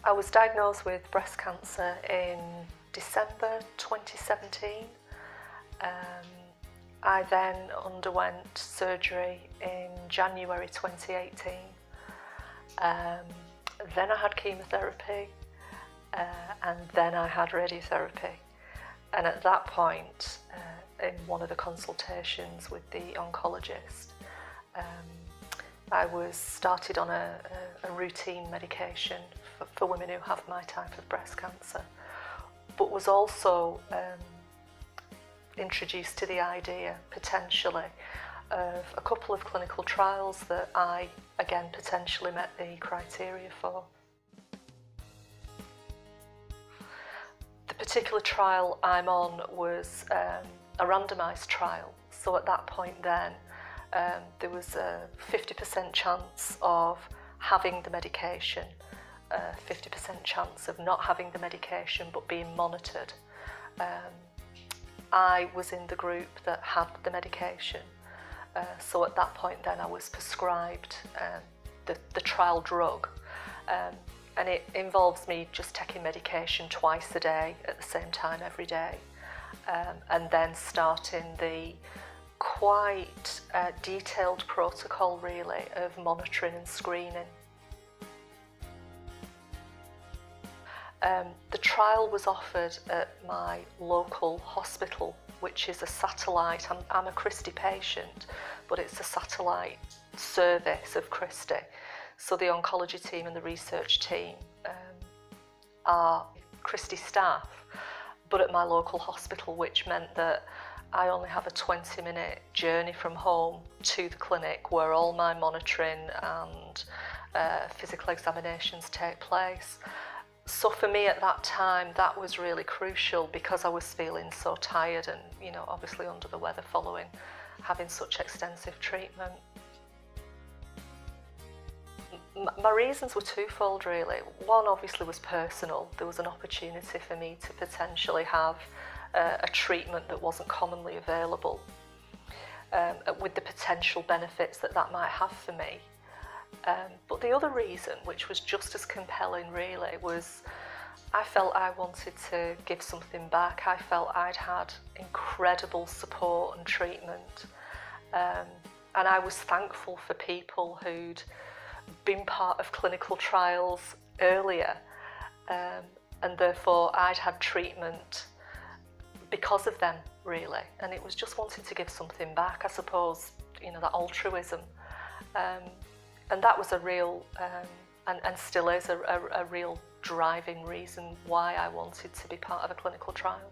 I was diagnosed with breast cancer in December 2017. I then underwent surgery in January 2018. Then I had chemotherapy, and then I had radiotherapy. And at that point, in one of the consultations with the oncologist, I was started on a routine medication for women who have my type of breast cancer, but was also introduced to the idea, potentially, of a couple of clinical trials that I, again, potentially met the criteria for. The particular trial I'm on was a randomised trial, so at that point then, there was a 50% chance of having the medication, a 50% chance of not having the medication but being monitored. I was in the group that had the medication, so at that point then I was prescribed the trial drug, and it involves me just taking medication twice a day at the same time every day, and then starting the quite detailed protocol really of monitoring and screening. The trial was offered at my local hospital, which is a satellite. I'm a Christie patient, but it's a satellite service of Christie. So the oncology team and the research team are Christie staff, but at my local hospital, which meant that I only have a 20-minute journey from home to the clinic where all my monitoring and physical examinations take place. So for me at that time, that was really crucial because I was feeling so tired and, you know, obviously under the weather following having such extensive treatment. My reasons were twofold really. One obviously was personal. There was an opportunity for me to potentially have a treatment that wasn't commonly available, with the potential benefits that that might have for me. But the other reason, which was just as compelling really, was I felt I wanted to give something back. I felt I'd had incredible support and treatment, and I was thankful for people who'd been part of clinical trials earlier, and therefore I'd had treatment because of them really, and it was just wanting to give something back, I suppose, you know, that altruism, and that was a real and still is a real driving reason why I wanted to be part of a clinical trial.